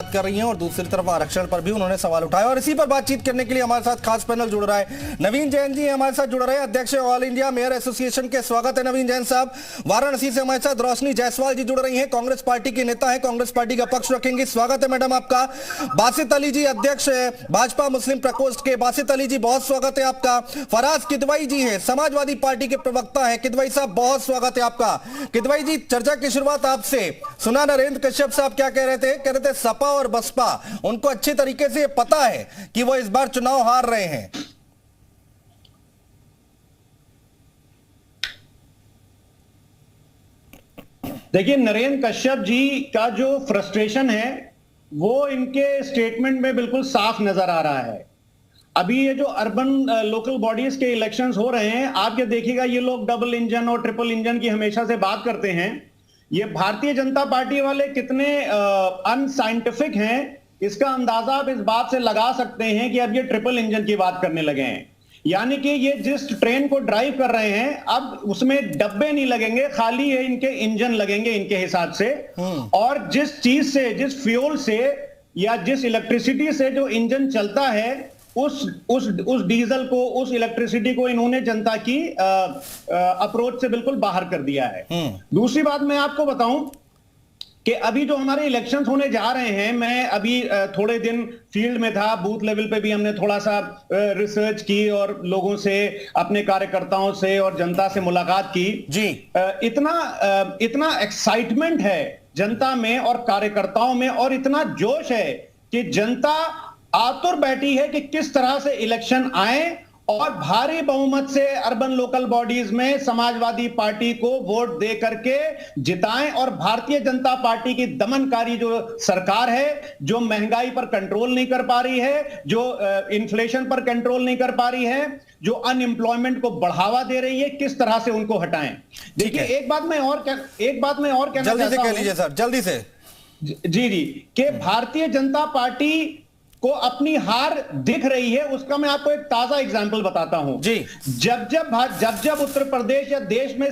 कर रही हैं और दूसरी तरफ आरक्षण पर भी उन्होंने सवाल उठाया। और इसी पर बातचीत करने के लिए हमारे साथ खास पैनल जुड़ रहा है। नवीन जैन जी हमारे साथ जुड़ रहे हैं, अध्यक्ष ऑल इंडिया मेयर एसोसिएशन के। स्वागत है नवीन जैन साहब। वाराणसी से हमारे साथ रोशनी जायसवाल जी जुड़ रही हैं, कांग्रेस पार्टी की नेता है, कांग्रेस पार्टी का पक्ष रखेंगे। स्वागत है मैडम आपका। बासित अली जी अध्यक्ष भाजपा मुस्लिम प्रकोष्ठ के। बासित अली जी बहुत स्वागत है आपका। फराज किदवई जी है, समाजवादी पार्टी के प्रवक्ता है। किदवई साहब बहुत स्वागत है आपका। किदवई जी, चर्चा की शुरुआत आपसे। सुना नरेंद्र कश्यप साहब क्या कह रहे थे सपा और बसपा उनको अच्छे तरीके से पता है कि वो इस बार चुनाव हार रहे हैं। देखिए, नरेंद्र कश्यप जी का जो फ्रस्ट्रेशन है वो इनके स्टेटमेंट में बिल्कुल साफ नजर आ रहा है। अभी ये जो अर्बन लोकल बॉडीज के इलेक्शंस हो रहे हैं, आप ये देखिएगा, ये लोग डबल इंजन और ट्रिपल इंजन की हमेशा से बात करते हैं। ये भारतीय जनता पार्टी वाले कितने अनसाइंटिफिक हैं, इसका अंदाजा आप इस बात से लगा सकते हैं कि अब ये ट्रिपल इंजन की बात करने लगे हैं। यानी कि ये जिस ट्रेन को ड्राइव कर रहे हैं, अब उसमें डब्बे नहीं लगेंगे, खाली है इनके इंजन लगेंगे इनके हिसाब से। और जिस चीज से, जिस फ्यूल से या जिस इलेक्ट्रिसिटी से जो इंजन चलता है, उस डीजल को, उस इलेक्ट्रिसिटी को इन्होंने जनता की अप्रोच से बिल्कुल बाहर कर दिया है। दूसरी बात मैं आपको बताऊं कि अभी जो हमारे इलेक्शंस होने जा रहे हैं, मैं अभी थोड़े दिन फील्ड में था, बूथ लेवल पे भी हमने थोड़ा सा रिसर्च की और लोगों से, अपने कार्यकर्ताओं से और जनता से मुलाकात की जी। इतना एक्साइटमेंट है जनता में और कार्यकर्ताओं में, और इतना जोश है कि जनता आतुर बैठी है कि किस तरह से इलेक्शन आए और भारी बहुमत से अर्बन लोकल बॉडीज में समाजवादी पार्टी को वोट दे करके जिताएं और भारतीय जनता पार्टी की दमनकारी जो सरकार है, जो महंगाई पर कंट्रोल नहीं कर पा रही है, जो इन्फ्लेशन पर कंट्रोल नहीं कर पा रही है, जो अनएम्प्लॉयमेंट को बढ़ावा दे रही है, किस तरह से उनको हटाएं। देखिए, एक बात मैं और कहना जल्दी से कह लीजिए सर, जल्दी से। जी कि भारतीय जनता पार्टी को अपनी हार दिख रही है, उसका मैं आपको एक ताजा एग्जांपल बताता हूं जी। जब उत्तर प्रदेश या देश में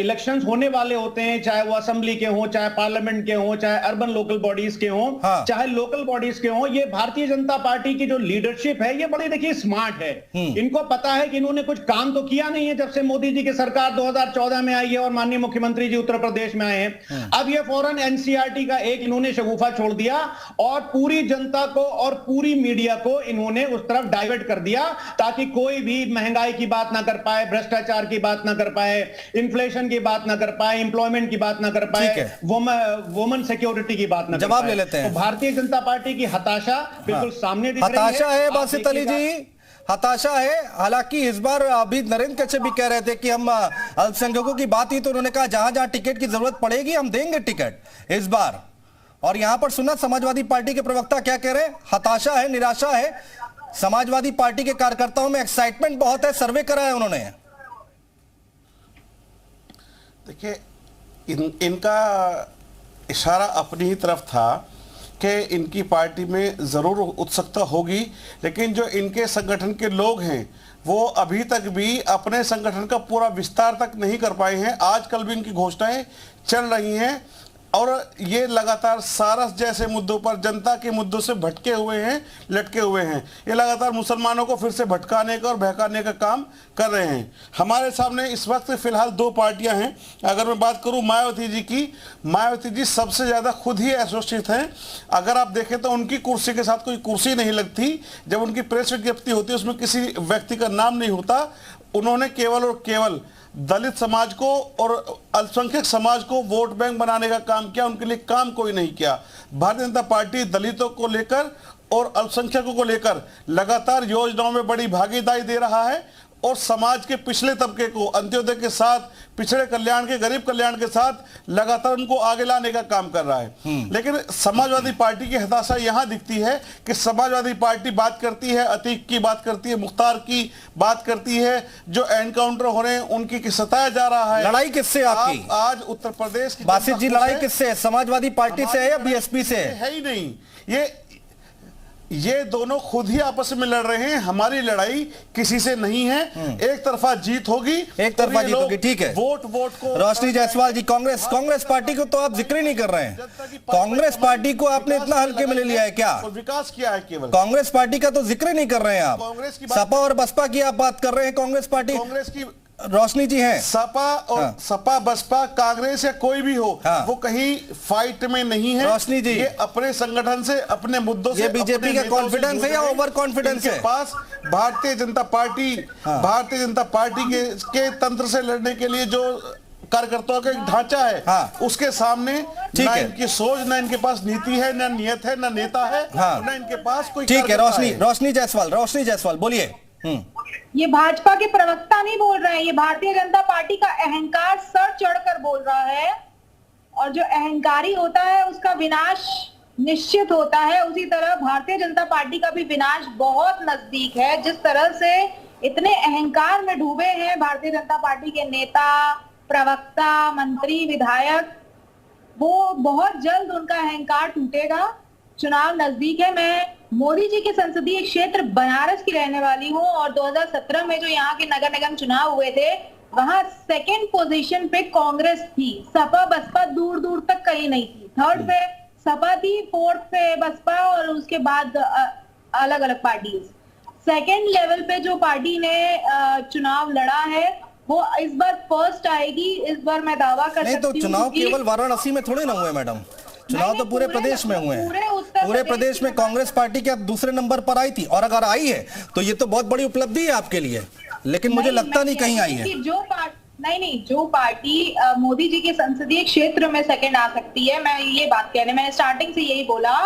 इलेक्शंस होने वाले होते हैं, चाहे वो असेंबली के हों, चाहे पार्लियामेंट के हों, चाहे अर्बन लोकल बॉडीज के हों, चाहे लोकल बॉडीज के हों, ये भारतीय जनता पार्टी की जो लीडरशिप है, ये बड़ी देखिए स्मार्ट है। इनको पता है कि इन्होंने कुछ काम तो किया नहीं है जब से मोदी जी की सरकार 2014 में आई है और माननीय मुख्यमंत्री जी उत्तर प्रदेश में आए हैं। अब ये फौरन एनसीईआरटी का एक इन्होंने शगुफा छोड़ दिया और पूरी जनता को और पूरी मीडिया को इन्होंने उस तरफ डाइवर्ट कर दिया, ताकि कोई भी महंगाई की बात ना कर पाए, भ्रष्टाचार की बात ना कर पाए, इन्फ्लेशन की बात ना कर पाए, एम्प्लॉयमेंट की बात ना कर पाए, वुमन सिक्योरिटी की बात ना कर पाए। जवाब ले लेते हैं। तो भारतीय जनता पार्टी की हताशा बिल्कुल सामने दिख रही है। हताशा है बासित अली जी, हताशा है। हालांकि इस बार अभी नरेंद्र कश्यप भी कह रहे थे कि हम अल्पसंख्यकों की बात ही, तो उन्होंने कहा जहां जहां टिकट की जरूरत पड़ेगी हम देंगे टिकट इस बार। और यहां पर सुना समाजवादी पार्टी के प्रवक्ता क्या कह रहे हैं, हताशा है, निराशा है। समाजवादी पार्टी के कार्यकर्ताओं में एक्साइटमेंट बहुत है, सर्वे करा है उन्होंने। देखिए, इनका इशारा अपनी ही तरफ था कि इनकी पार्टी में ज़रूर उत्सुकता होगी, लेकिन जो इनके संगठन के लोग हैं वो अभी तक भी अपने संगठन का पूरा विस्तार तक नहीं कर पाए हैं। आजकल भी इनकी घोषणाएं चल रही हैं और ये लगातार सारस जैसे मुद्दों पर, जनता के मुद्दों से भटके हुए हैं, लटके हुए हैं। ये लगातार मुसलमानों को फिर से भटकाने का और बहकाने का काम कर रहे हैं। हमारे सामने इस वक्त फिलहाल दो पार्टियां हैं। अगर मैं बात करूं मायावती जी की, मायावती जी सबसे ज़्यादा खुद ही एसोसिएट हैं। अगर आप देखें तो उनकी कुर्सी के साथ कोई कुर्सी नहीं लगती। जब उनकी प्रेस विज्ञप्ति होती है उसमें किसी व्यक्ति का नाम नहीं होता। उन्होंने केवल और केवल दलित समाज को और अल्पसंख्यक समाज को वोट बैंक बनाने का काम किया, उनके लिए काम कोई नहीं किया। भारतीय जनता पार्टी दलितों को लेकर और अल्पसंख्यकों को लेकर लगातार योजनाओं में बड़ी भागीदारी दे रहा है और समाज के पिछले तबके को अंत्योदय के साथ, पिछड़े कल्याण के, गरीब कल्याण के साथ लगातार उनको आगे लाने का काम कर रहा है। लेकिन समाजवादी पार्टी की हताशा यहां दिखती है कि समाजवादी पार्टी बात करती है, अतीक की बात करती है, मुख्तार की बात करती है, जो एनकाउंटर हो रहे हैं उनकी सताया जा रहा है। लड़ाई किससे आपकी? आज उत्तर प्रदेश की बासित जी, लड़ाई किससे है? समाजवादी पार्टी से है या बीएसपी से? है ही नहीं। ये ये दोनों खुद ही आपस में लड़ रहे हैं, हमारी लड़ाई किसी से नहीं है, एक तरफा जीत होगी, एक तरफा जीत होगी, ठीक है। वोट को रोशनी जायसवाल जी, कांग्रेस पार्टी को तो आप जिक्र ही नहीं कर रहे हैं। कांग्रेस पार्टी को आपने इतना हल्के में ले लिया है क्या? विकास किया है केवल, कांग्रेस पार्टी का तो जिक्र नहीं कर रहे हैं आप। कांग्रेस की सपा और बसपा की आप बात कर रहे हैं, कांग्रेस पार्टी, कांग्रेस की रोशनी जी हैं। सपा और हाँ। सपा बसपा कांग्रेस या कोई भी हो, हाँ। वो कहीं फाइट में नहीं है। रोशनी जी, ये अपने संगठन से, अपने मुद्दों से, ये बीजेपी का अपने नेताओं से कॉन्फिडेंस है या जुड़ रहे हैं। ओवर कॉन्फिडेंस है? इनके पास भारतीय जनता पार्टी के तंत्र से लड़ने के लिए जो कार्यकर्ताओं का एक ढांचा है, हाँ। उसके सामने ठीक ना है। इनकी सोच, ना इनके पास नीति है, ना नियत है, ना नेता है, हाँ। ना इनके पास कोई ठीक है। कार्यकर्ता रोशनी जायसवाल बोलिए। ये भाजपा के प्रवक्ता नहीं बोल रहे हैं, ये भारतीय जनता पार्टी का अहंकार सर चढ़कर बोल रहा है, और जो अहंकारी होता है उसका विनाश निश्चित होता है। उसी तरह भारतीय जनता पार्टी का भी विनाश बहुत नजदीक है। जिस तरह से इतने अहंकार में डूबे हैं भारतीय जनता पार्टी के नेता, प्रवक्ता, मंत्री, विधायक, वो बहुत जल्द उनका अहंकार टूटेगा। चुनाव नजदीक है। मैं मोदी जी के संसदीय क्षेत्र बनारस की रहने वाली हूँ, और 2017 में जो यहाँ के नगर निगम चुनाव हुए थे, वहां सेकंड पोजीशन पे कांग्रेस थी, सपा बसपा दूर दूर तक कहीं नहीं थी। थर्ड पे सपा थी, फोर्थ पे बसपा, और उसके बाद अलग अलग पार्टीज। सेकंड लेवल पे जो पार्टी ने चुनाव लड़ा है वो इस बार फर्स्ट आएगी। इस बार मैं दावा कर सकती हूँ। नहीं तो चुनाव केवल वाराणसी में थोड़े ना हुए मैडम, चुनाव तो पूरे प्रदेश में हुए हैं। पूरे प्रदेश में कांग्रेस पार्टी क्या दूसरे नंबर पर आई थी, और अगर आई है तो ये तो बहुत बड़ी उपलब्धि है आपके लिए, लेकिन मुझे लगता नहीं कहीं आई है। जो पार्टी मोदी जी के संसदीय क्षेत्र में सेकंड आ सकती है, मैं ये बात कहने, मैंने स्टार्टिंग से यही बोला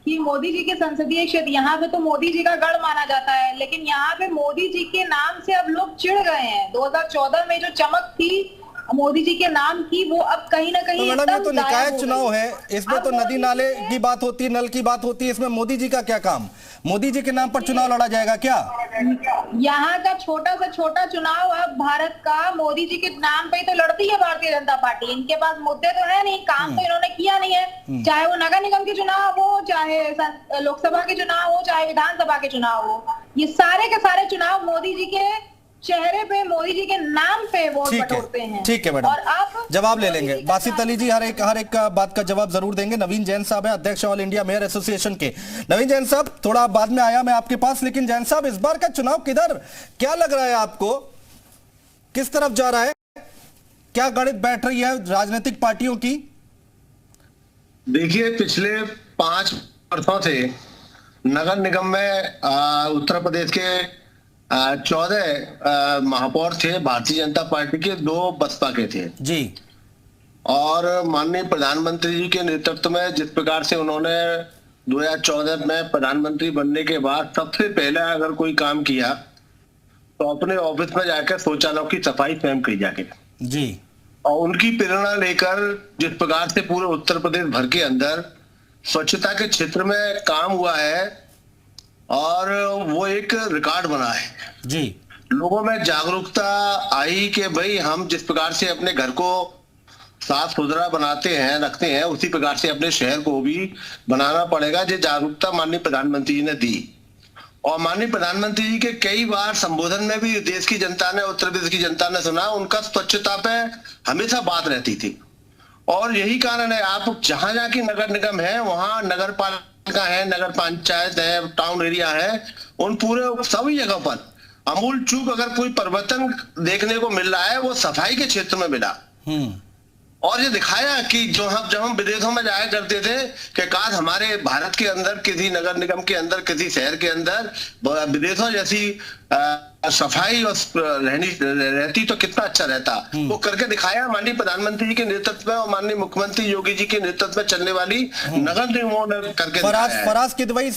कि मोदी जी के संसदीय क्षेत्र, यहाँ पे तो मोदी जी का गढ़ माना जाता है, लेकिन यहाँ पे मोदी जी के नाम से अब लोग चिढ़ गए हैं। 2014 में जो चमक थी मोदी जी के नाम की, वो अब कहीं ना कहीं तो मैडम ये तो निकाय चुनाव है, इसमें तो नदी नाले की बात होती है, नल की बात होती है, इसमें मोदी जी का क्या काम? मोदी जी के नाम पर चुनाव लड़ा जाएगा क्या? यहाँ का छोटा से छोटा चुनाव अब भारत का मोदी जी के नाम पे ही तो लड़ती है भारतीय जनता पार्टी। इनके पास मुद्दे तो है नहीं, काम तो इन्होंने किया नहीं है, चाहे वो नगर निगम के चुनाव हो, चाहे लोकसभा के चुनाव हो, चाहे विधानसभा के चुनाव हो। ये सारे के सारे चुनाव मोदी जी के चेहरे पे, मोदी जी के नाम पे वोट बटोरते हैं। ठीक है मैडम, और आप जवाब ले लेंगे। बासित अली जी हर एक बात का जवाब जरूर देंगे। नवीन जैन साहब है, अध्यक्ष ऑल इंडिया मेयर एसोसिएशन के। नवीन जैन साहब, थोड़ा बाद में आया मैं आपके पास, लेकिन जैन साहब इस बार का चुनाव किधर, क्या लग रहा है आपको, किस तरफ जा रहा है, क्या गणित बैठ रही है राजनीतिक पार्टियों की? देखिए, पिछले 5 वर्षों से नगर निगम में उत्तर प्रदेश के 14 महापौर थे भारतीय जनता पार्टी के, 2 बसपा के थे जी। और माननीय प्रधानमंत्री जी के नेतृत्व में जिस प्रकार से उन्होंने 2014 में प्रधानमंत्री बनने के बाद सबसे पहले अगर कोई काम किया तो अपने ऑफिस में जाकर शौचालयों की सफाई स्वयं की जाके जी। और उनकी प्रेरणा लेकर जिस प्रकार से पूरे उत्तर प्रदेश भर के अंदर स्वच्छता के क्षेत्र में काम हुआ है, और वो एक रिकॉर्ड बना है जी। लोगों में जागरूकता आई कि भाई हम जिस प्रकार से अपने घर को साफ सुथरा बनाते हैं, रखते हैं, उसी प्रकार से अपने शहर को भी बनाना पड़ेगा। ये जागरूकता माननीय प्रधानमंत्री जी ने दी, और माननीय प्रधानमंत्री जी के कई बार संबोधन में भी देश की जनता ने, उत्तर प्रदेश की जनता ने सुना, उनका स्वच्छता पे हमेशा बात रहती थी। और यही कारण है, आप जहां जहां की नगर निगम है, वहां नगर पालिका है, नगर पंचायत है, टाउन एरिया है, उन पूरे सभी जगह पर अमूल चूक अगर कोई परिवर्तन देखने को मिल रहा है वो सफाई के क्षेत्र में मिला। और ये दिखाया कि जब हम विदेशों में जाया करते थे कि काश हमारे भारत के अंदर किसी नगर निगम के अंदर, किसी शहर के अंदर विदेशों जैसी सफाई और रहती तो कितना अच्छा रहता। वो करके दिखाया माननीय प्रधानमंत्री जी के नेतृत्व में और माननीय मुख्यमंत्री योगी जी के नेतृत्व में चलने वाली नगर निगमों ने करके दिखाया है। फराज किदवई